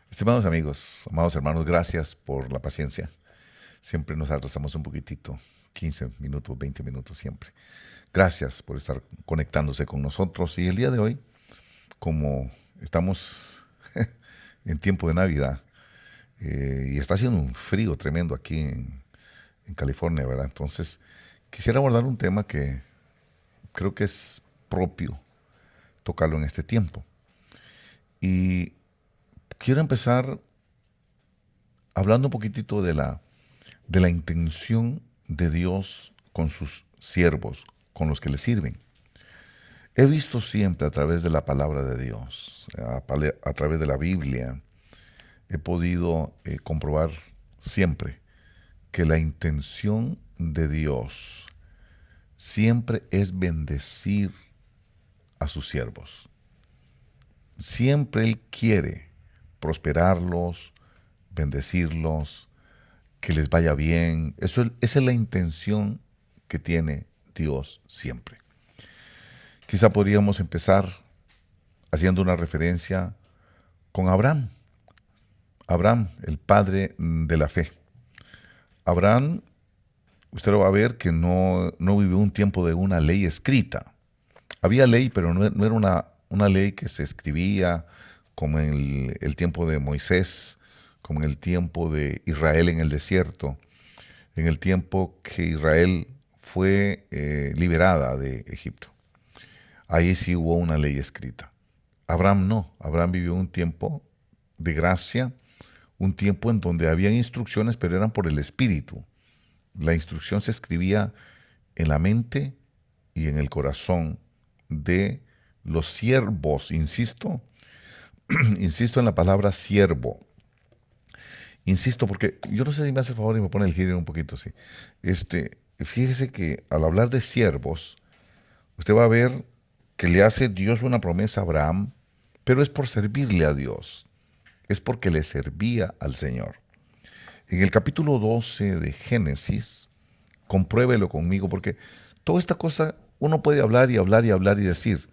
Estimados amigos, amados hermanos, gracias por la paciencia. Siempre nos atrasamos un poquitito, 15 minutos, 20 minutos siempre. Gracias por estar conectándose con nosotros. Y el día de hoy, como estamos en tiempo de Navidad y está haciendo un frío tremendo aquí en California, ¿verdad? Entonces, quisiera abordar un tema que creo que es propio tocarlo en este tiempo. Y quiero empezar hablando un poquitito de la intención de Dios con sus siervos, con los que le sirven. He visto siempre a través de la palabra de Dios, a través de la Biblia, he podido comprobar siempre que la intención de Dios siempre es bendecir a sus siervos. Siempre Él quiere prosperarlos, bendecirlos, que les vaya bien. Esa es la intención que tiene Dios siempre. Quizá podríamos empezar haciendo una referencia con Abraham. Abraham, el padre de la fe. Abraham, usted lo va a ver que no vivió un tiempo de una ley escrita. Había ley, pero no era una ley que se escribía como en el tiempo de Moisés, como en el tiempo de Israel en el desierto, en el tiempo que Israel fue liberada de Egipto. Ahí sí hubo una ley escrita. Abraham no. Abraham vivió un tiempo de gracia, un tiempo en donde habían instrucciones, pero eran por el Espíritu. La instrucción se escribía en la mente y en el corazón de los siervos. Insisto, insisto en la palabra siervo. Insisto, porque yo no sé si me hace el favor y me pone el giro un poquito así. Fíjese que al hablar de siervos, usted va a ver que le hace Dios una promesa a Abraham, pero es por servirle a Dios. Es porque le servía al Señor. En el capítulo 12 de Génesis, compruébelo conmigo, porque toda esta cosa uno puede hablar y hablar y hablar y decir,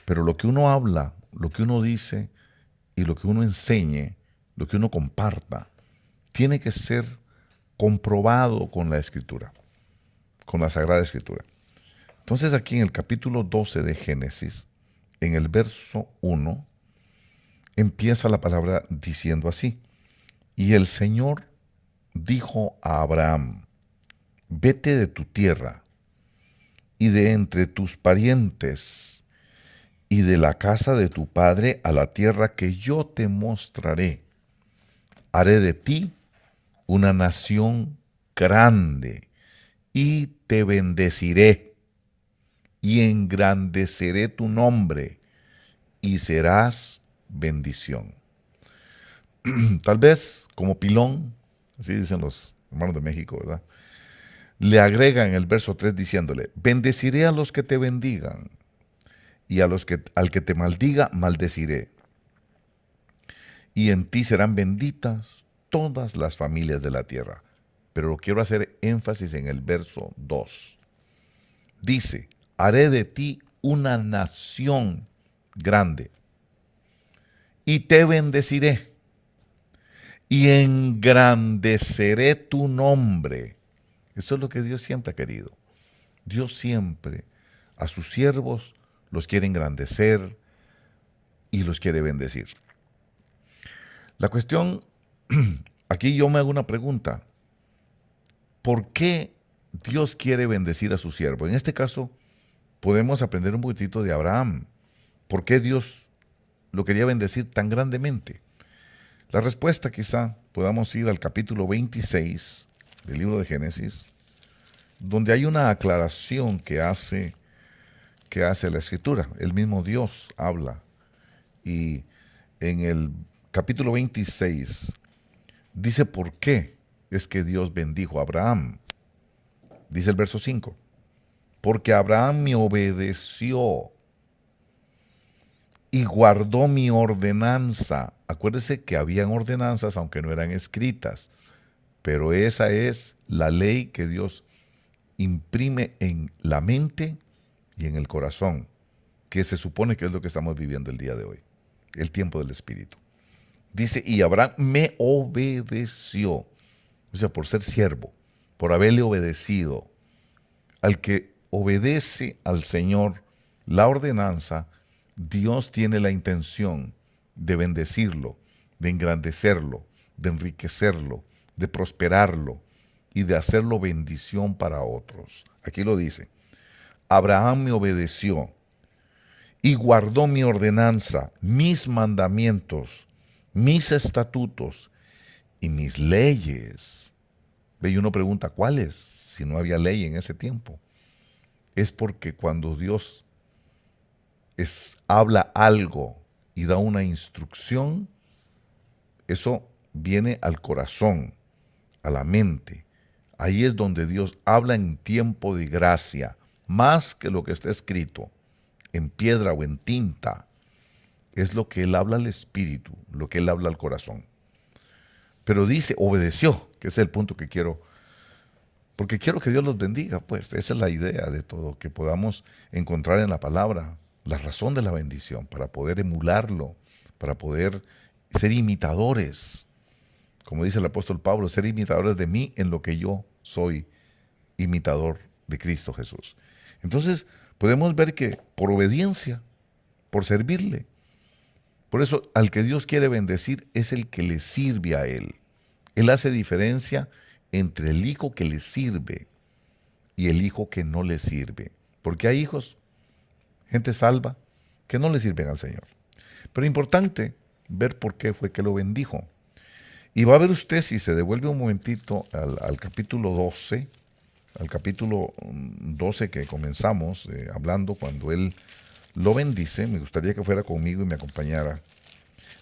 pero lo que uno habla, lo que uno dice y lo que uno enseñe, lo que uno comparta, tiene que ser comprobado con la Escritura, con la Sagrada Escritura. Entonces aquí en el capítulo 12 de Génesis, en el verso 1, empieza la palabra diciendo así: y el Señor dijo a Abraham, vete de tu tierra y de entre tus parientes y de la casa de tu padre a la tierra que yo te mostraré. Haré de ti una nación grande y te bendeciré y engrandeceré tu nombre y serás bendición. Tal vez como pilón, así dicen los hermanos de México, ¿verdad? Le agrega en el verso 3 diciéndole, bendeciré a los que te bendigan y al que te maldiga, maldeciré. Y en ti serán benditas todas las familias de la tierra. Pero quiero hacer énfasis en el verso 2. Dice, haré de ti una nación grande y te bendeciré y engrandeceré tu nombre. Eso es lo que Dios siempre ha querido. Dios siempre a sus siervos los quiere engrandecer y los quiere bendecir. La cuestión, aquí yo me hago una pregunta. ¿Por qué Dios quiere bendecir a su siervo? En este caso, podemos aprender un poquitito de Abraham. ¿Por qué Dios lo quería bendecir tan grandemente? La respuesta quizá podamos ir al capítulo 26 del libro de Génesis, donde hay una aclaración que hace la Escritura. El mismo Dios habla. Y en el capítulo 26 dice por qué es que Dios bendijo a Abraham. Dice el verso 5. Porque Abraham me obedeció y guardó mi ordenanza. Acuérdese que habían ordenanzas aunque no eran escritas, pero esa es la ley que Dios imprime en la mente y en el corazón, que se supone que es lo que estamos viviendo el día de hoy, el tiempo del Espíritu. Dice, y Abraham me obedeció. O sea, por ser siervo, por haberle obedecido. Al que obedece al Señor la ordenanza, Dios tiene la intención de bendecirlo, de engrandecerlo, de enriquecerlo, de prosperarlo y de hacerlo bendición para otros. Aquí lo dice, Abraham me obedeció y guardó mi ordenanza, mis mandamientos, mis estatutos y mis leyes. Ve, y uno pregunta, ¿cuáles? Si no había ley en ese tiempo. Es porque cuando Dios habla algo y da una instrucción, eso viene al corazón, a la mente. Ahí es donde Dios habla en tiempo de gracia, más que lo que está escrito en piedra o en tinta. Es lo que Él habla al espíritu, lo que Él habla al corazón. Pero dice, obedeció, que ese es el punto que quiero, porque quiero que Dios los bendiga, pues esa es la idea de todo, que podamos encontrar en la palabra la razón de la bendición, para poder emularlo, para poder ser imitadores, como dice el apóstol Pablo, ser imitadores de mí en lo que yo soy imitador de Cristo Jesús. Entonces, podemos ver que por obediencia, por servirle, por eso al que Dios quiere bendecir es el que le sirve a Él. Él hace diferencia entre el hijo que le sirve y el hijo que no le sirve. Porque hay hijos, gente salva, que no le sirven al Señor. Pero es importante ver por qué fue que lo bendijo. Y va a ver usted, si se devuelve un momentito al capítulo 12, al capítulo 12 que comenzamos hablando cuando Él lo bendice, me gustaría que fuera conmigo y me acompañara,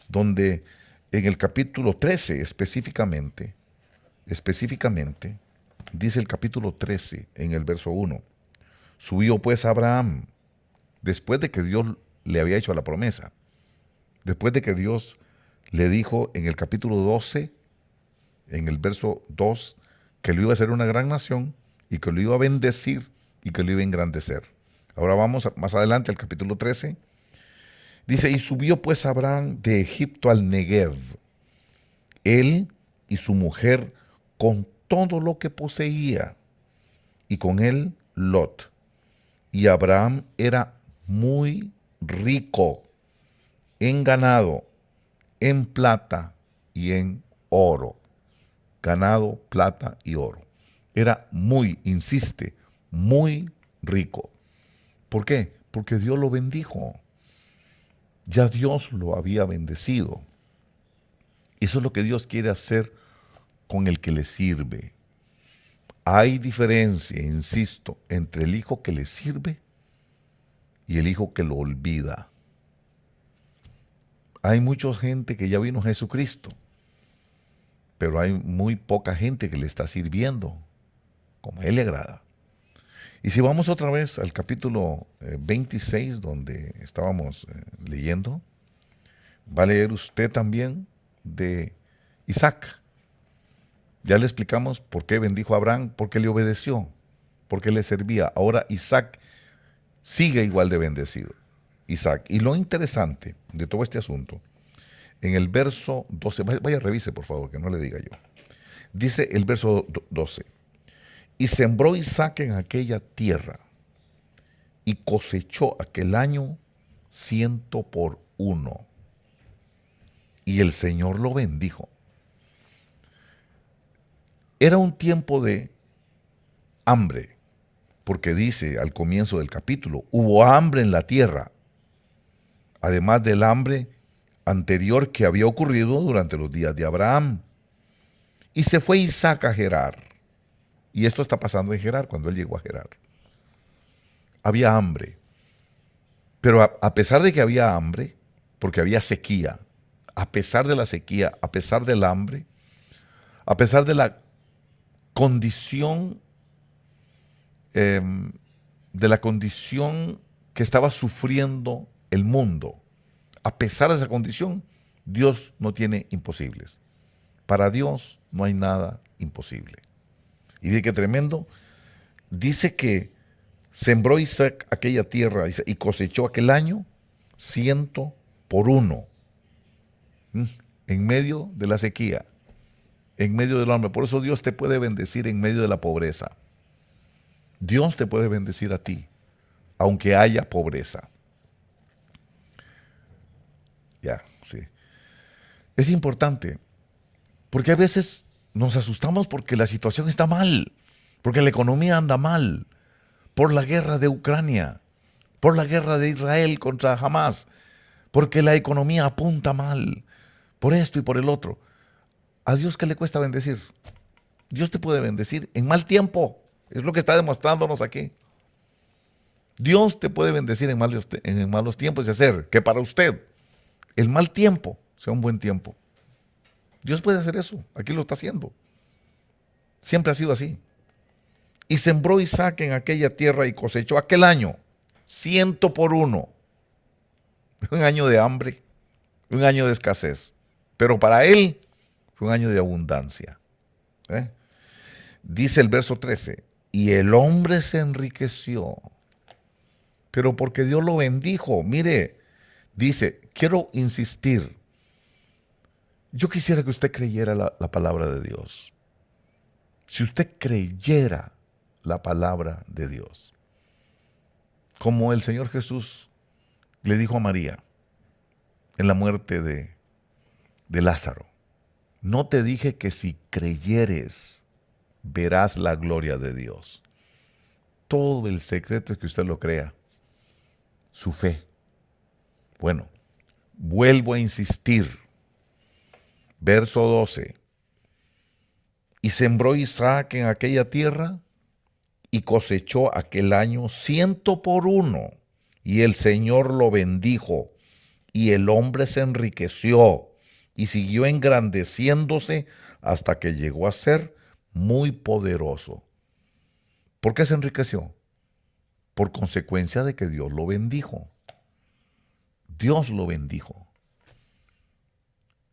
donde en el capítulo 13 específicamente, dice el capítulo 13 en el verso 1, subió pues Abraham, después de que Dios le había hecho la promesa, después de que Dios le dijo en el capítulo 12, en el verso 2, que lo iba a hacer una gran nación y que lo iba a bendecir y que lo iba a engrandecer. Ahora vamos más adelante al capítulo 13. Dice, y subió pues Abraham de Egipto al Negev, él y su mujer con todo lo que poseía, y con él Lot. Y Abraham era muy rico en ganado, en plata y en oro. Ganado, plata y oro. Era muy, insiste, muy rico. ¿Por qué? Porque Dios lo bendijo. Ya Dios lo había bendecido. Eso es lo que Dios quiere hacer con el que le sirve. Hay diferencia, insisto, entre el hijo que le sirve y el hijo que lo olvida. Hay mucha gente que ya vino a Jesucristo, pero hay muy poca gente que le está sirviendo como a Él le agrada. Y si vamos otra vez al capítulo 26, donde estábamos leyendo, va a leer usted también de Isaac. Ya le explicamos por qué bendijo a Abraham, porque le obedeció, porque le servía. Ahora Isaac sigue igual de bendecido. Isaac. Y lo interesante de todo este asunto, en el verso 12, vaya revise por favor, que no le diga yo. Dice el verso 12, y sembró Isaac en aquella tierra y cosechó aquel año 100 por 1. Y el Señor lo bendijo. Era un tiempo de hambre, porque dice al comienzo del capítulo, hubo hambre en la tierra, además del hambre anterior que había ocurrido durante los días de Abraham. Y se fue Isaac a Gerar. Y esto está pasando en Gerar, cuando él llegó a Gerar. Había hambre. Pero a pesar de que había hambre, porque había sequía, a pesar de la sequía, a pesar del hambre, a pesar de la condición, que estaba sufriendo el mundo, a pesar de esa condición, Dios no tiene imposibles. Para Dios no hay nada imposible. Y ve qué tremendo. Dice que sembró Isaac aquella tierra y cosechó aquel año 100 por 1. en medio de la sequía, en medio del hambre. Por eso Dios te puede bendecir en medio de la pobreza. Dios te puede bendecir a ti, aunque haya pobreza. Ya, sí. Es importante, porque a veces nos asustamos porque la situación está mal, porque la economía anda mal, por la guerra de Ucrania, por la guerra de Israel contra Hamás, porque la economía apunta mal, por esto y por el otro. ¿A Dios qué le cuesta bendecir? Dios te puede bendecir en mal tiempo. Es lo que está demostrándonos aquí. Dios te puede bendecir en malos tiempos y hacer que para usted el mal tiempo sea un buen tiempo. Dios puede hacer eso. Aquí lo está haciendo. Siempre ha sido así. Y sembró Isaac en aquella tierra y cosechó aquel año 100 por 1. Un año de hambre, un año de escasez. Pero para él fue un año de abundancia. Dice el verso 13, y el hombre se enriqueció, pero porque Dios lo bendijo. Mire, dice, quiero insistir, yo quisiera que usted creyera la palabra de Dios. Si usted creyera la palabra de Dios, como el Señor Jesús le dijo a María en la muerte de Lázaro, no te dije que si creyeres verás la gloria de Dios. Todo el secreto es que usted lo crea, su fe. Bueno, vuelvo a insistir. Verso 12. Y sembró Isaac en aquella tierra y cosechó aquel año 100 por 1. Y el Señor lo bendijo. Y el hombre se enriqueció y siguió engrandeciéndose hasta que llegó a ser muy poderoso. ¿Por qué se enriqueció? Por consecuencia de que Dios lo bendijo. Dios lo bendijo.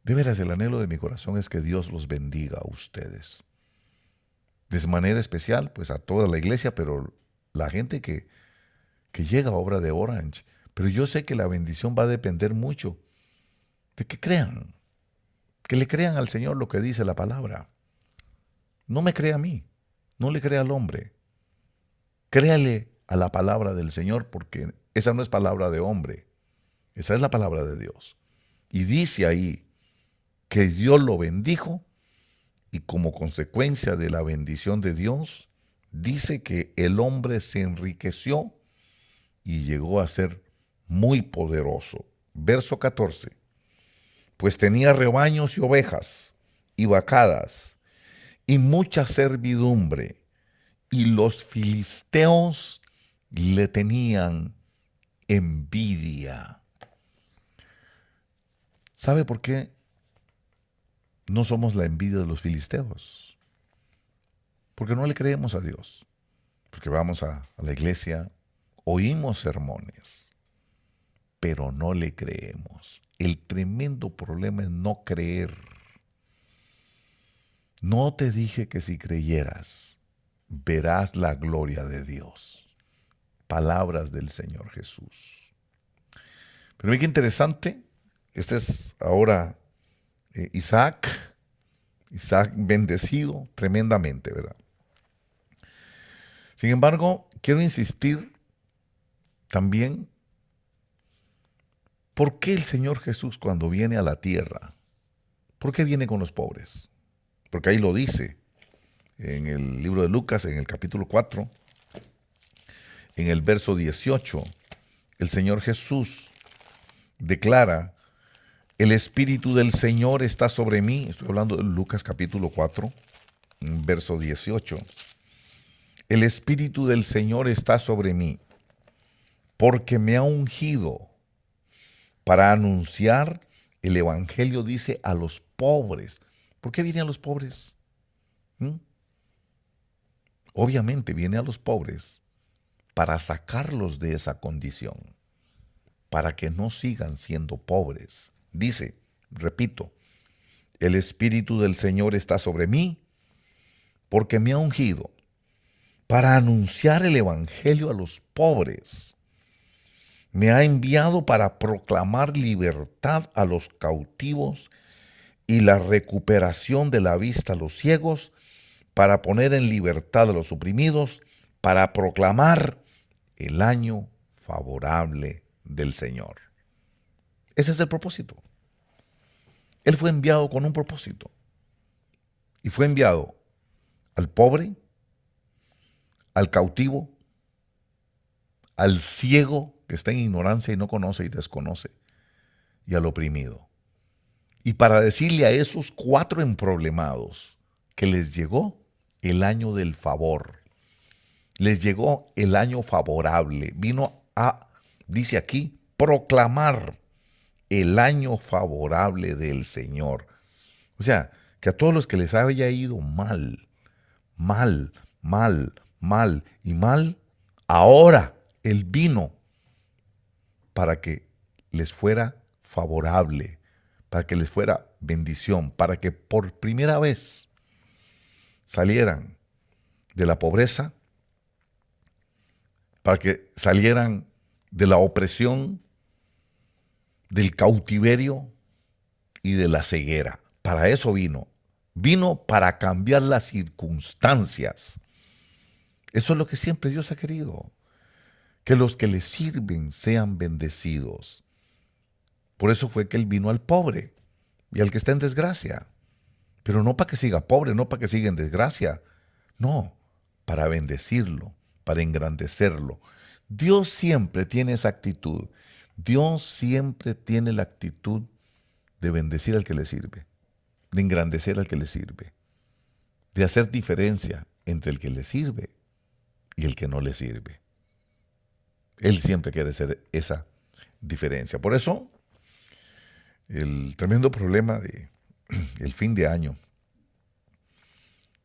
De veras, el anhelo de mi corazón es que Dios los bendiga a ustedes. De manera especial, pues a toda la iglesia, pero la gente que llega a Obra de Orange. Pero yo sé que la bendición va a depender mucho de que crean. Que le crean al Señor lo que dice la palabra. No me crea a mí, no le crea al hombre. Créale a la palabra del Señor, porque esa no es palabra de hombre, esa es la palabra de Dios. Y dice ahí que Dios lo bendijo y como consecuencia de la bendición de Dios, dice que el hombre se enriqueció y llegó a ser muy poderoso. Verso 14. Pues tenía rebaños y ovejas y vacadas y mucha servidumbre, y los filisteos le tenían envidia. ¿Sabe por qué no somos la envidia de los filisteos? Porque no le creemos a Dios. Porque vamos a la iglesia, oímos sermones, pero no le creemos. El tremendo problema es no creer. No te dije que si creyeras, verás la gloria de Dios. Palabras del Señor Jesús. Pero mira qué interesante. Este es ahora Isaac bendecido tremendamente, ¿verdad? Sin embargo, quiero insistir también, ¿por qué el Señor Jesús cuando viene a la tierra, por qué viene con los pobres? Porque ahí lo dice en el libro de Lucas, en el capítulo 4, en el verso 18, el Señor Jesús declara, el Espíritu del Señor está sobre mí. Estoy hablando de Lucas capítulo 4, verso 18. El Espíritu del Señor está sobre mí, porque me ha ungido para anunciar el Evangelio, dice, a los pobres. ¿Por qué viene a los pobres? Obviamente viene a los pobres para sacarlos de esa condición, para que no sigan siendo pobres. Dice, repito, el Espíritu del Señor está sobre mí, porque me ha ungido para anunciar el Evangelio a los pobres. Me ha enviado para proclamar libertad a los cautivos y la recuperación de la vista a los ciegos, para poner en libertad a los oprimidos, para proclamar el año favorable del Señor. Ese es el propósito. Él fue enviado con un propósito. Y fue enviado al pobre, al cautivo, al ciego que está en ignorancia y no conoce y desconoce, y al oprimido. Y para decirle a esos 4 emproblemados que les llegó el año del favor, les llegó el año favorable, vino a, dice aquí, proclamar el año favorable del Señor. O sea, que a todos los que les había ido mal, mal, mal, mal y mal, ahora Él vino para que les fuera favorable, para que les fuera bendición, para que por primera vez salieran de la pobreza, para que salieran de la opresión, del cautiverio y de la ceguera. Para eso vino. Vino para cambiar las circunstancias. Eso es lo que siempre Dios ha querido. Que los que le sirven sean bendecidos. Por eso fue que Él vino al pobre y al que está en desgracia. Pero no para que siga pobre, no para que siga en desgracia. No, para bendecirlo, para engrandecerlo. Dios siempre tiene esa actitud. Dios siempre tiene la actitud de bendecir al que le sirve, de engrandecer al que le sirve, de hacer diferencia entre el que le sirve y el que no le sirve. Él siempre quiere hacer esa diferencia. Por eso, el tremendo problema del fin de año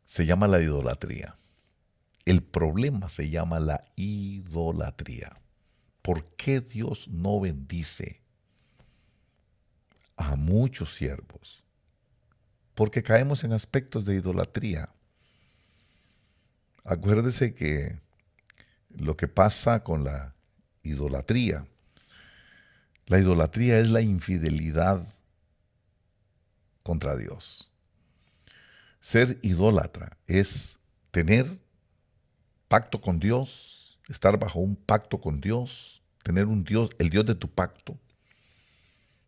se llama la idolatría. El problema se llama la idolatría. ¿Por qué Dios no bendice a muchos siervos? Porque caemos en aspectos de idolatría. Acuérdese que lo que pasa con la idolatría es la infidelidad contra Dios. Ser idólatra es tener pacto con Dios, estar bajo un pacto con Dios, tener un Dios, el Dios de tu pacto,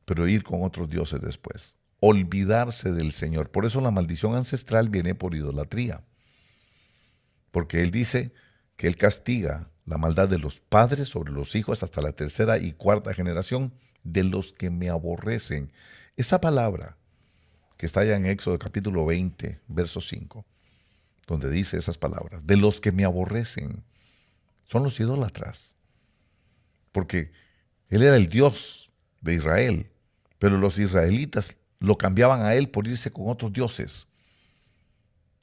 pero ir con otros dioses después. Olvidarse del Señor. Por eso la maldición ancestral viene por idolatría. Porque Él dice que Él castiga la maldad de los padres sobre los hijos hasta la 3ª y 4ª generación de los que me aborrecen. Esa palabra que está allá en Éxodo capítulo 20, verso 5, donde dice esas palabras, de los que me aborrecen, son los idólatras. Porque Él era el Dios de Israel, pero los israelitas lo cambiaban a Él por irse con otros dioses.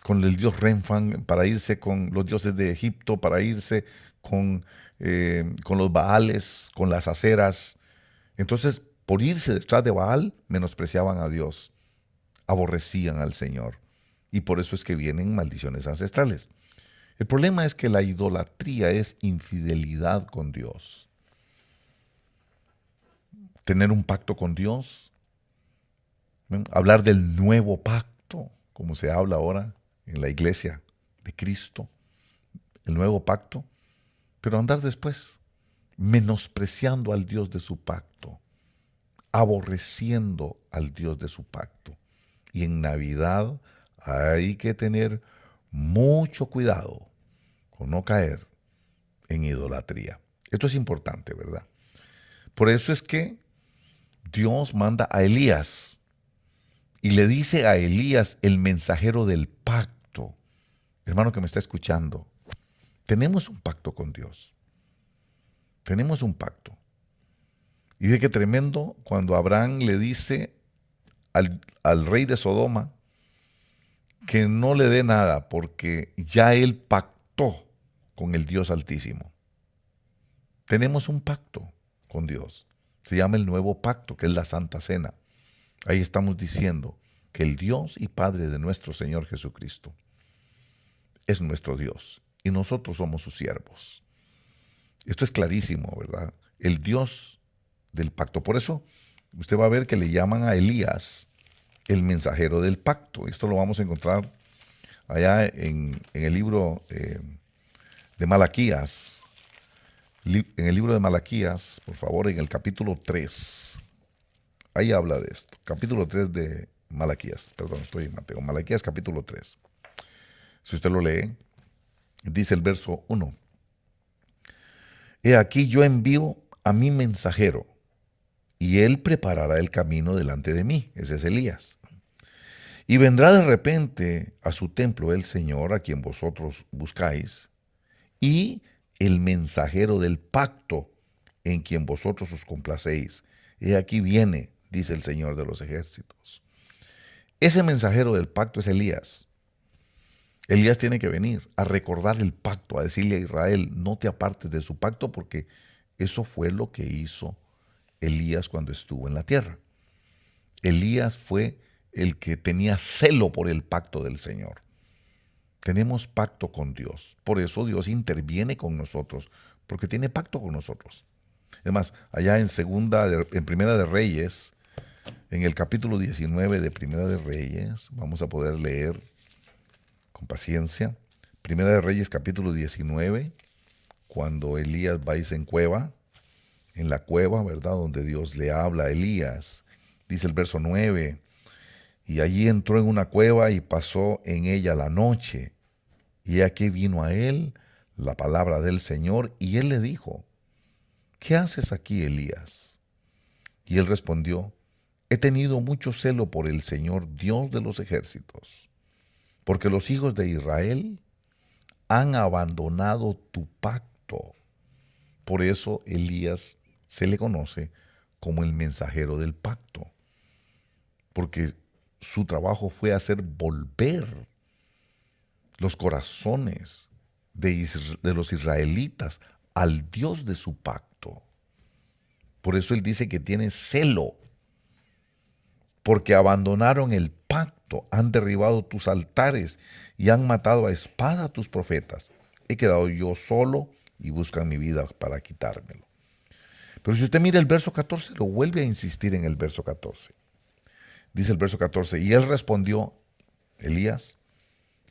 Con el dios Renfán, para irse con los dioses de Egipto, para irse con los Baales, con las aceras. Entonces, por irse detrás de Baal, menospreciaban a Dios, aborrecían al Señor. Y por eso es que vienen maldiciones ancestrales. El problema es que la idolatría es infidelidad con Dios. Tener un pacto con Dios, ¿no? Hablar del nuevo pacto, como se habla ahora en la iglesia de Cristo, el nuevo pacto, pero andar después, menospreciando al Dios de su pacto, aborreciendo al Dios de su pacto. Y en Navidad hay que tener mucho cuidado con no caer en idolatría. Esto es importante, ¿verdad? Por eso es que Dios manda a Elías y le dice a Elías, el mensajero del pacto, hermano que me está escuchando, tenemos un pacto con Dios. Tenemos un pacto. Y de qué tremendo cuando Abraham le dice al rey de Sodoma que no le dé nada porque ya él pactó con el Dios Altísimo. Tenemos un pacto con Dios. Se llama el nuevo pacto, que es la Santa Cena. Ahí estamos diciendo que el Dios y Padre de nuestro Señor Jesucristo es nuestro Dios y nosotros somos sus siervos. Esto es clarísimo, ¿verdad? El Dios del pacto. Por eso usted va a ver que le llaman a Elías el mensajero del pacto. Esto lo vamos a encontrar allá en el libro de Malaquías. En el libro de Malaquías, por favor, en el capítulo 3. Ahí habla de esto. Capítulo 3 de Malaquías. Perdón, estoy en Mateo. Malaquías capítulo 3. Si usted lo lee, dice el verso 1. He aquí yo envío a mi mensajero, y él preparará el camino delante de mí. Ese es Elías. Y vendrá de repente a su templo el Señor, a quien vosotros buscáis, y el mensajero del pacto, en quien vosotros os complacéis. He aquí viene, dice el Señor de los ejércitos. Ese mensajero del pacto es Elías. Elías tiene que venir a recordar el pacto, a decirle a Israel, no te apartes de su pacto, porque eso fue lo que hizo Elías cuando estuvo en la tierra. Elías fue el que tenía celo por el pacto del Señor. Tenemos pacto con Dios. Por eso Dios interviene con nosotros, porque tiene pacto con nosotros. Es más, allá en Primera de Reyes, en el capítulo 19 de Primera de Reyes, vamos a poder leer con paciencia. Primera de Reyes, capítulo 19, cuando Elías va y se en la cueva, ¿verdad? Donde Dios le habla a Elías. Dice el verso 9, y allí entró en una cueva y pasó en ella la noche. Y aquí vino a él la palabra del Señor, y él le dijo, ¿qué haces aquí, Elías? Y él respondió, he tenido mucho celo por el Señor, Dios de los ejércitos, porque los hijos de Israel han abandonado tu pacto. Por eso Elías se le conoce como el mensajero del pacto, porque su trabajo fue hacer volver los corazones de los israelitas al Dios de su pacto. Por eso él dice que tiene celo, porque abandonaron el pacto, han derribado tus altares y han matado a espada a tus profetas. He quedado yo solo y buscan mi vida para quitármelo. Pero si usted mira el verso 14, lo vuelve a insistir en el verso 14. Dice el verso 14, y él respondió, Elías,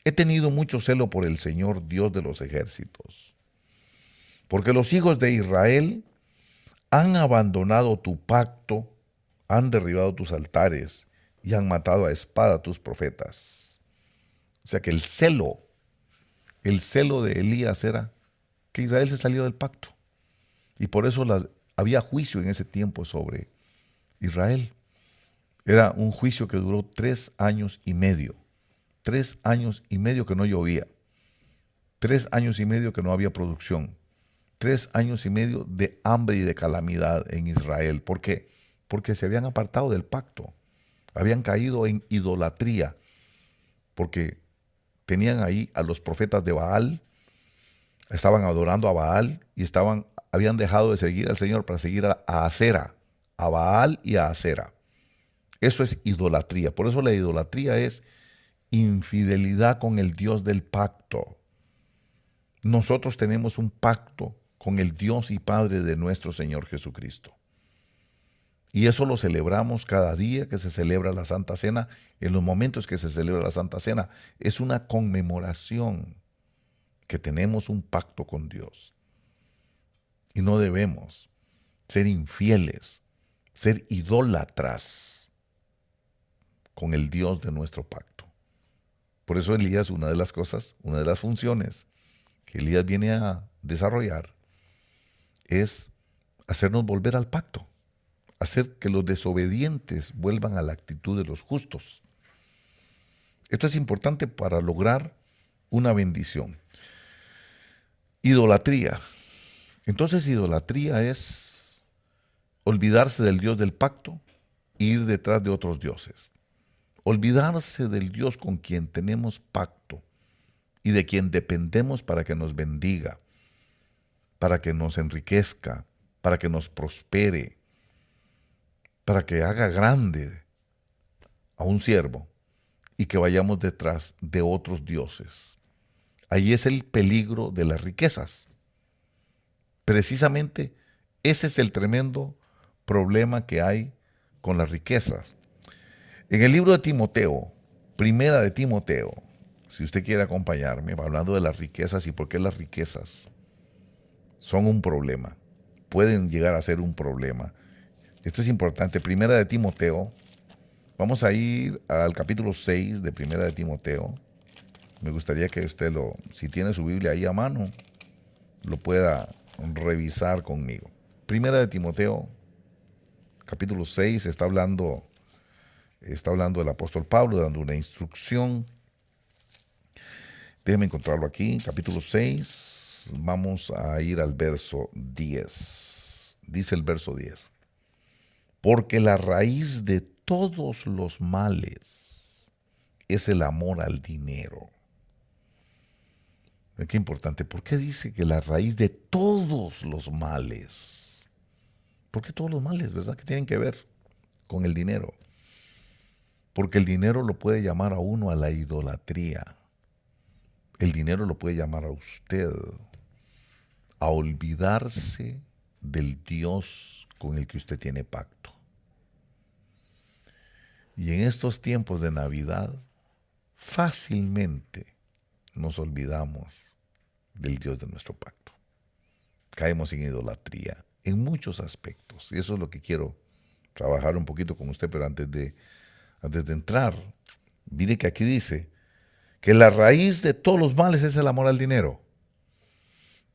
he tenido mucho celo por el Señor Dios de los ejércitos, porque los hijos de Israel han abandonado tu pacto, han derribado tus altares y han matado a espada a tus profetas. O sea que el celo de Elías era que Israel se salió del pacto. Y por eso había juicio en ese tiempo sobre Israel. Era un juicio que duró 3 años y medio. 3 años y medio que no llovía. 3 años y medio que no había producción. 3 años y medio de hambre y de calamidad en Israel. ¿Por qué? Porque se habían apartado del pacto. Habían caído en idolatría. Porque tenían ahí a los profetas de Baal. Estaban adorando a Baal y habían dejado de seguir al Señor para seguir a Acera. A Baal y a Acera. Eso es idolatría. Por eso la idolatría es infidelidad con el Dios del pacto. Nosotros tenemos un pacto con el Dios y Padre de nuestro Señor Jesucristo. Y eso lo celebramos cada día que se celebra la Santa Cena, en los momentos que se celebra la Santa Cena. Es una conmemoración que tenemos un pacto con Dios. Y no debemos ser infieles, ser idólatras con el Dios de nuestro pacto. Por eso Elías, una de las funciones que Elías viene a desarrollar es hacernos volver al pacto, hacer que los desobedientes vuelvan a la actitud de los justos. Esto es importante para lograr una bendición. Idolatría. Entonces, idolatría es olvidarse del Dios del pacto e ir detrás de otros dioses. Olvidarse del Dios con quien tenemos pacto y de quien dependemos para que nos bendiga, para que nos enriquezca, para que nos prospere, para que haga grande a un siervo y que vayamos detrás de otros dioses. Ahí es el peligro de las riquezas. Precisamente ese es el tremendo problema que hay con las riquezas. En el libro de Timoteo, primera de Timoteo, si usted quiere acompañarme, hablando de las riquezas y por qué las riquezas son un problema, pueden llegar a ser un problema. Esto es importante. Primera de Timoteo, vamos a ir al capítulo 6 de Primera de Timoteo. Me gustaría que usted si tiene su Biblia ahí a mano, lo pueda revisar conmigo. Primera de Timoteo, capítulo 6, está hablando el apóstol Pablo, dando una instrucción. Déjeme encontrarlo aquí, capítulo 6, vamos a ir al verso 10. Dice el verso 10. Porque la raíz de todos los males es el amor al dinero. Qué importante. ¿Por qué dice que la raíz de todos los males? ¿Por qué todos los males, verdad? ¿Qué tienen que ver con el dinero? Porque el dinero lo puede llamar a uno a la idolatría. El dinero lo puede llamar a usted a olvidarse del Dios con el que usted tiene pacto. Y en estos tiempos de Navidad, fácilmente nos olvidamos del Dios de nuestro pacto. Caemos en idolatría en muchos aspectos. Y eso es lo que quiero trabajar un poquito con usted, pero antes de entrar, mire que aquí dice que la raíz de todos los males es el amor al dinero.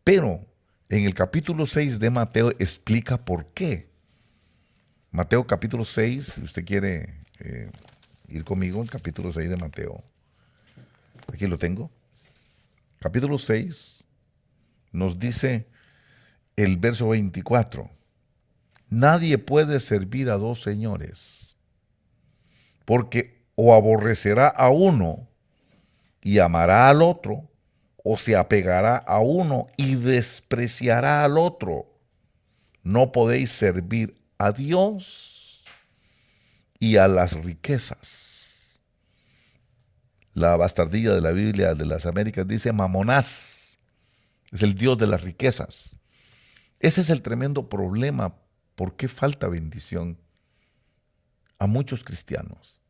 Pero en el capítulo 6 de Mateo explica por qué. Mateo capítulo 6, si usted quiere ir conmigo, el capítulo 6 de Mateo. Aquí lo tengo. Capítulo 6 nos dice el verso 24. Nadie puede servir a dos señores, porque o aborrecerá a uno y amará al otro, o se apegará a uno y despreciará al otro. No podéis servir a Dios y a las riquezas. La bastardilla de la Biblia de las Américas dice Mamonás, es el Dios de las riquezas. Ese es el tremendo problema. ¿Por qué falta bendición a muchos cristianos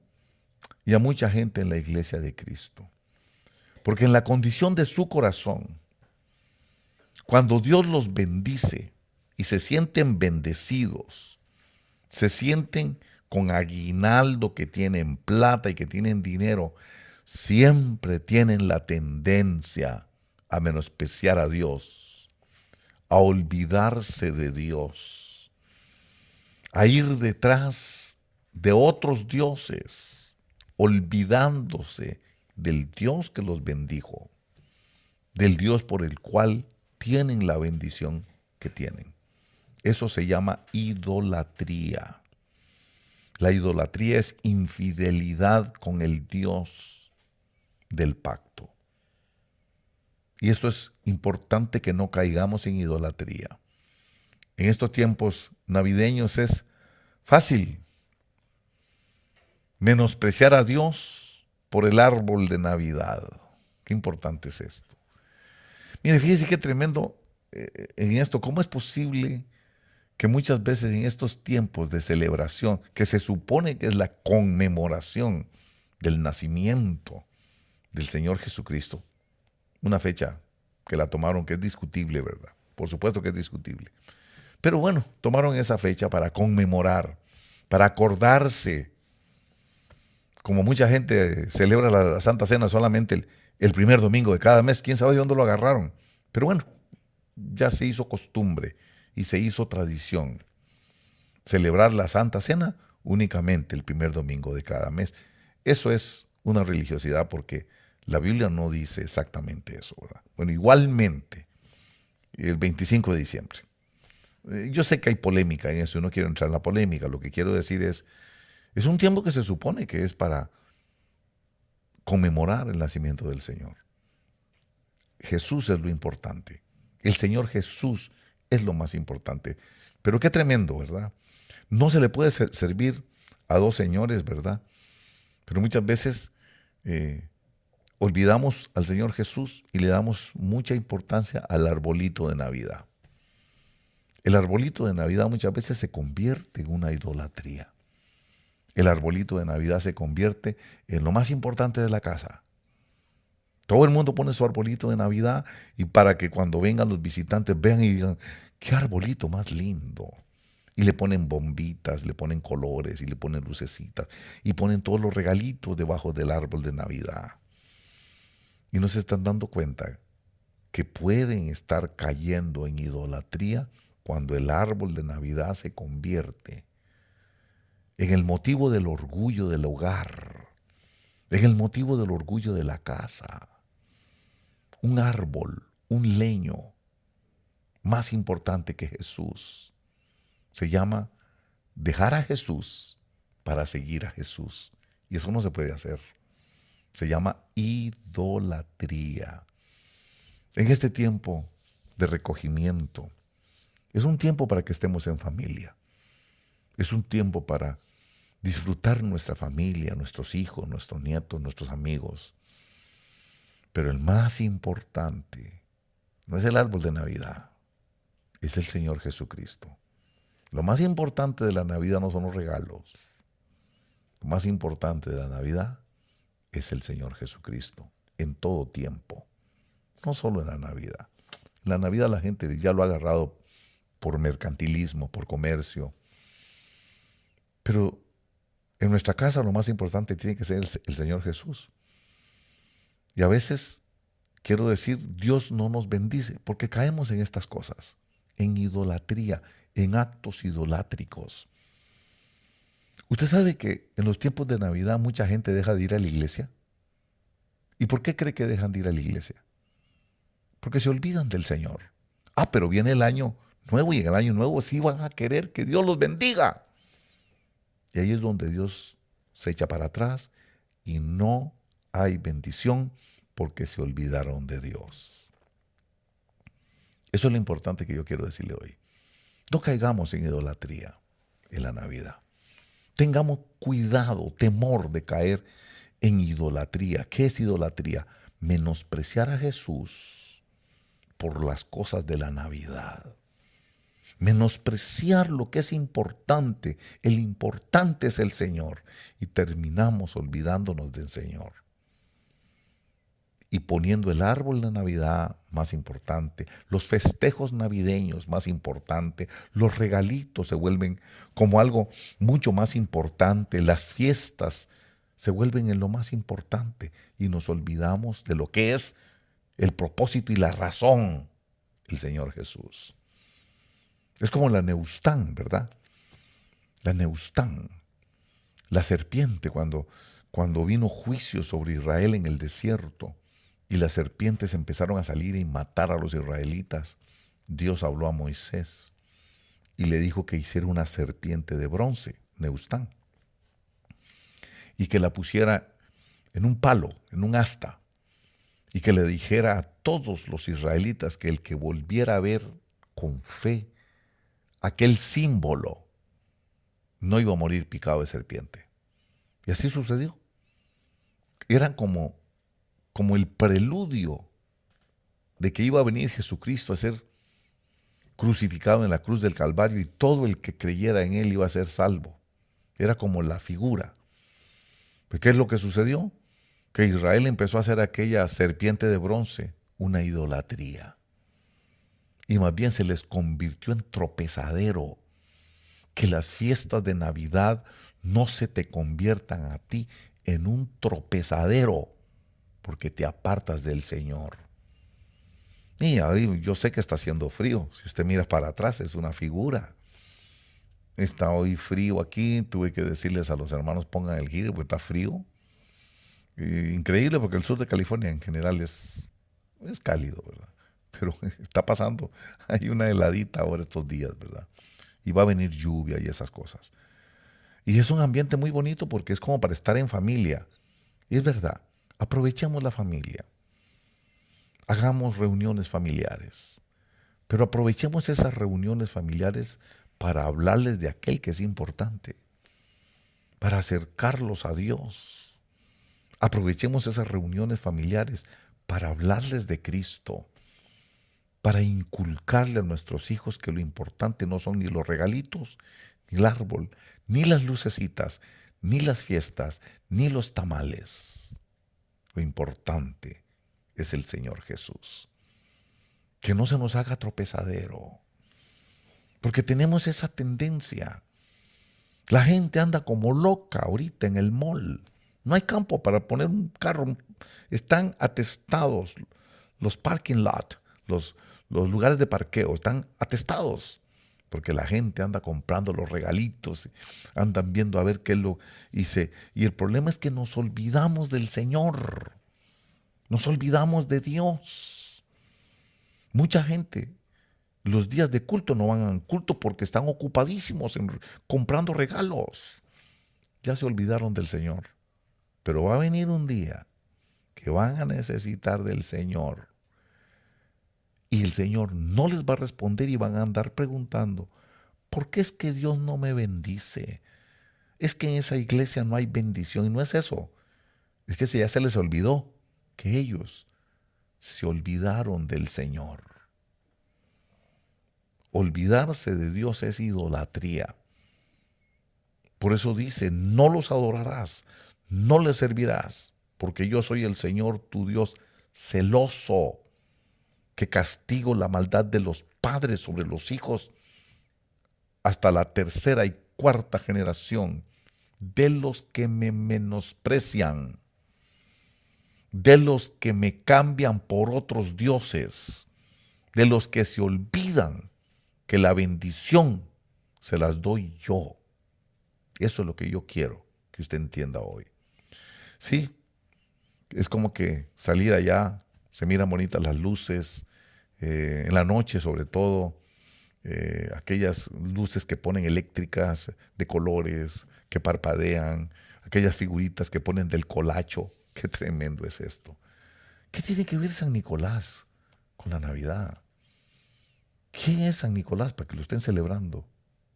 y a mucha gente en la iglesia de Cristo? Porque en la condición de su corazón, cuando Dios los bendice y se sienten bendecidos, se sienten con aguinaldo, que tienen plata y que tienen dinero, siempre tienen la tendencia a menospreciar a Dios, a olvidarse de Dios, a ir detrás de otros dioses, olvidándose del Dios que los bendijo, del Dios por el cual tienen la bendición que tienen. Eso se llama idolatría. La idolatría es infidelidad con el Dios del pacto. Y esto es importante, que no caigamos en idolatría. En estos tiempos navideños es fácil menospreciar a Dios por el árbol de Navidad. Qué importante es esto. Mire, fíjese qué tremendo en esto. ¿Cómo es posible que muchas veces en estos tiempos de celebración, que se supone que es la conmemoración del nacimiento del Señor Jesucristo, una fecha que la tomaron, que es discutible, ¿verdad? Por supuesto que es discutible. Pero bueno, tomaron esa fecha para conmemorar, para acordarse. Como mucha gente celebra la Santa Cena solamente el primer domingo de cada mes, quién sabe de dónde lo agarraron. Pero bueno, ya se hizo costumbre y se hizo tradición celebrar la Santa Cena únicamente el primer domingo de cada mes. Eso es una religiosidad, porque la Biblia no dice exactamente eso, ¿verdad? Bueno, igualmente, el 25 de diciembre. Yo sé que hay polémica en eso, y no quiero entrar en la polémica. Lo que quiero decir es un tiempo que se supone que es para conmemorar el nacimiento del Señor. Jesús es lo importante. El Señor Jesús es lo más importante. Pero qué tremendo, ¿verdad? No se le puede servir a dos señores, ¿verdad? Pero muchas veces olvidamos al Señor Jesús y le damos mucha importancia al arbolito de Navidad. El arbolito de Navidad muchas veces se convierte en una idolatría. el arbolito de Navidad se convierte en lo más importante de la casa. Todo el mundo pone su arbolito de Navidad y para que cuando vengan los visitantes vean y digan, qué arbolito más lindo. Y le ponen bombitas, le ponen colores y le ponen lucecitas y ponen todos los regalitos debajo del árbol de Navidad. Y no se están dando cuenta que pueden estar cayendo en idolatría cuando el árbol de Navidad se convierte en el motivo del orgullo del hogar, en el motivo del orgullo de la casa. Un árbol, un leño más importante que Jesús. Se llama dejar a Jesús para seguir a Jesús. Y eso no se puede hacer. Se llama idolatría. En este tiempo de recogimiento, es un tiempo para que estemos en familia. Es un tiempo para disfrutar nuestra familia, nuestros hijos, nuestros nietos, nuestros amigos. Pero el más importante no es el árbol de Navidad, es el Señor Jesucristo. Lo más importante de la Navidad no son los regalos. Lo más importante de la Navidad es el Señor Jesucristo, en todo tiempo, no solo en la Navidad. En la Navidad la gente ya lo ha agarrado por mercantilismo, por comercio. Pero en nuestra casa lo más importante tiene que ser el Señor Jesús. Y a veces, quiero decir, Dios no nos bendice porque caemos en estas cosas, en idolatría, en actos idolátricos. ¿Usted sabe que en los tiempos de Navidad mucha gente deja de ir a la iglesia? ¿Y por qué cree que dejan de ir a la iglesia? Porque se olvidan del Señor. Pero viene el año nuevo y en el año nuevo sí van a querer que Dios los bendiga. Y ahí es donde Dios se echa para atrás y no hay bendición porque se olvidaron de Dios. Eso es lo importante que yo quiero decirle hoy. No caigamos en idolatría en la Navidad. Tengamos cuidado, temor de caer en idolatría. ¿Qué es idolatría? Menospreciar a Jesús por las cosas de la Navidad. Menospreciar lo que es importante. El importante es el Señor. Y terminamos olvidándonos del Señor. Y poniendo el árbol de Navidad más importante, los festejos navideños más importante, los regalitos se vuelven como algo mucho más importante, las fiestas se vuelven en lo más importante y nos olvidamos de lo que es el propósito y la razón, el Señor Jesús. Es como la Neustán, ¿verdad? La Neustán, la serpiente cuando vino juicio sobre Israel en el desierto. Y las serpientes empezaron a salir y matar a los israelitas. Dios habló a Moisés y le dijo que hiciera una serpiente de bronce, Neustán, y que la pusiera en un palo, en un asta, y que le dijera a todos los israelitas que el que volviera a ver con fe aquel símbolo no iba a morir picado de serpiente. Y así sucedió. Eran como el preludio de que iba a venir Jesucristo a ser crucificado en la cruz del Calvario y todo el que creyera en él iba a ser salvo. Era como la figura. ¿Pero qué es lo que sucedió? Que Israel empezó a hacer aquella serpiente de bronce una idolatría. Y más bien se les convirtió en tropezadero. Que las fiestas de Navidad no se te conviertan a ti en un tropezadero, porque te apartas del Señor. Y yo sé que está haciendo frío. Si usted mira para atrás, es una figura. Está hoy frío aquí. Tuve que decirles a los hermanos, pongan el heater porque está frío. Increíble porque el sur de California en general es cálido, ¿verdad? Pero está pasando. Hay una heladita ahora estos días, ¿verdad? Y va a venir lluvia y esas cosas. Y es un ambiente muy bonito porque es como para estar en familia. Y es verdad. Aprovechemos la familia, hagamos reuniones familiares, pero aprovechemos esas reuniones familiares para hablarles de aquel que es importante, para acercarlos a Dios. Aprovechemos esas reuniones familiares para hablarles de Cristo, para inculcarle a nuestros hijos que lo importante no son ni los regalitos, ni el árbol, ni las lucecitas, ni las fiestas, ni los tamales. Lo importante es el Señor Jesús. Que no se nos haga tropezadero. Porque tenemos esa tendencia. La gente anda como loca ahorita en el mall. No hay campo para poner un carro. Están atestados los parking lot, los lugares de parqueo, están atestados. Porque la gente anda comprando los regalitos, andan viendo a ver qué es lo... Y el problema es que nos olvidamos del Señor. Nos olvidamos de Dios. Mucha gente los días de culto no van a culto porque están ocupadísimos comprando regalos. Ya se olvidaron del Señor. Pero va a venir un día que van a necesitar del Señor. Y el Señor no les va a responder y van a andar preguntando, ¿por qué es que Dios no me bendice? Es que en esa iglesia no hay bendición. Y no es eso. Es que ya se les olvidó que ellos se olvidaron del Señor. Olvidarse de Dios es idolatría. Por eso dice, no los adorarás, no les servirás, porque yo soy el Señor tu Dios celoso, que castigo la maldad de los padres sobre los hijos hasta la tercera y cuarta generación de los que me menosprecian, de los que me cambian por otros dioses, de los que se olvidan que la bendición se las doy yo. Eso es lo que yo quiero que usted entienda hoy. Sí, es como que salir allá, se miran bonitas las luces, en la noche sobre todo, aquellas luces que ponen eléctricas de colores, que parpadean, aquellas figuritas que ponen del colacho. Qué tremendo es esto. ¿Qué tiene que ver San Nicolás con la Navidad? ¿Quién es San Nicolás para que lo estén celebrando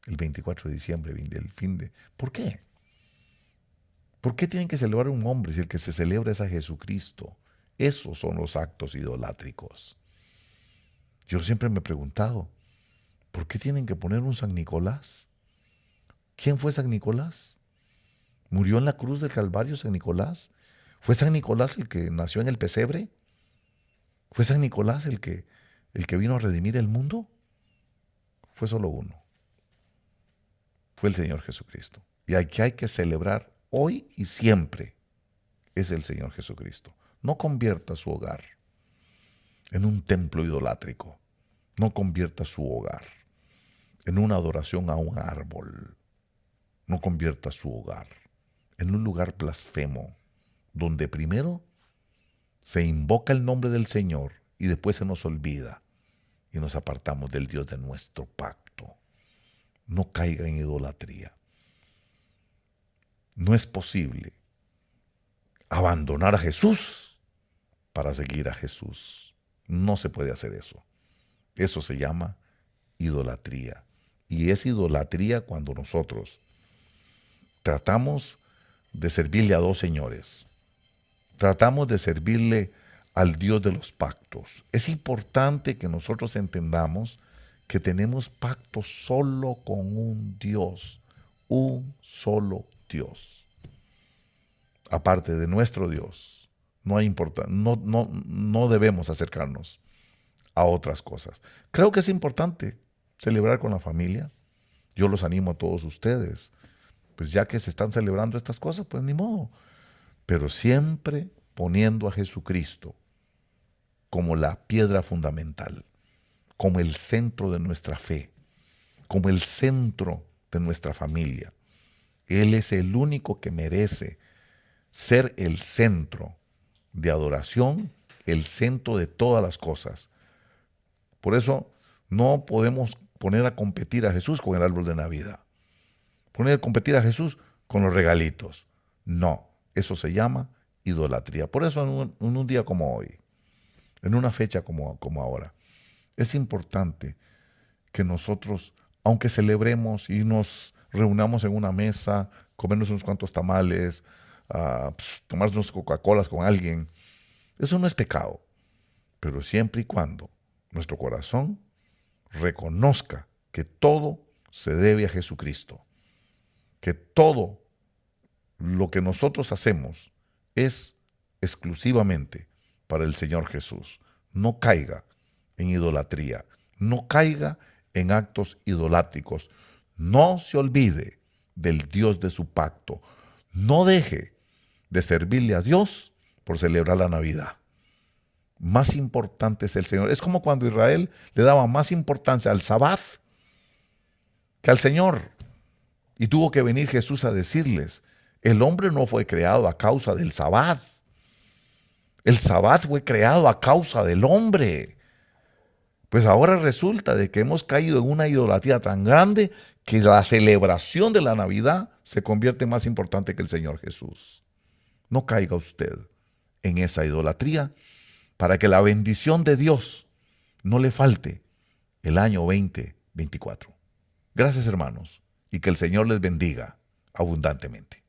el 24 de diciembre, el fin de... ¿Por qué? ¿Por qué tienen que celebrar un hombre si el que se celebra es a Jesucristo? Esos son los actos idolátricos. Yo siempre me he preguntado, ¿por qué tienen que poner un San Nicolás? ¿Quién fue San Nicolás? ¿Murió en la cruz del Calvario San Nicolás? ¿Fue San Nicolás el que nació en el pesebre? ¿Fue San Nicolás el que vino a redimir el mundo? Fue solo uno. Fue el Señor Jesucristo. Y al que hay que celebrar hoy y siempre es el Señor Jesucristo. No convierta su hogar en un templo idolátrico. No convierta su hogar en una adoración a un árbol. No convierta su hogar en un lugar blasfemo, donde primero se invoca el nombre del Señor y después se nos olvida y nos apartamos del Dios de nuestro pacto. No caiga en idolatría. No es posible abandonar a Jesús para seguir a Jesús. No se puede hacer eso. Eso se llama idolatría. Y es idolatría cuando nosotros tratamos de servirle a dos señores. Tratamos de servirle al Dios de los pactos. Es importante que nosotros entendamos que tenemos pacto solo con un un solo Dios. Aparte de nuestro Dios, no debemos acercarnos a otras cosas. Creo que es importante celebrar con la familia. Yo los animo a todos ustedes. Pues ya que se están celebrando estas cosas, pues ni modo. Pero siempre poniendo a Jesucristo como la piedra fundamental, como el centro de nuestra fe, como el centro de nuestra familia. Él es el único que merece ser el centro de adoración, el centro de todas las cosas. Por eso no podemos poner a competir a Jesús con el árbol de Navidad. Poner a competir a Jesús con los regalitos. No, eso se llama idolatría. Por eso en un día como hoy, en una fecha como ahora, es importante que nosotros, aunque celebremos y nos reunamos en una mesa, comernos unos cuantos tamales, tomarnos unas Coca-Colas con alguien, eso no es pecado. Pero siempre y cuando nuestro corazón reconozca que todo se debe a Jesucristo, que todo lo que nosotros hacemos es exclusivamente para el Señor Jesús. No caiga en idolatría, no caiga en actos idolátricos. No se olvide del Dios de su pacto. No deje de servirle a Dios por celebrar la Navidad. Más importante es el Señor. Es como cuando Israel le daba más importancia al Sabbat que al Señor. Y tuvo que venir Jesús a decirles, el hombre no fue creado a causa del Sabbat. El Sabbat fue creado a causa del hombre. Pues ahora resulta de que hemos caído en una idolatría tan grande que la celebración de la Navidad se convierte más importante que el Señor Jesús. No caiga usted en esa idolatría para que la bendición de Dios no le falte el año 2024. Gracias, hermanos, y que el Señor les bendiga abundantemente.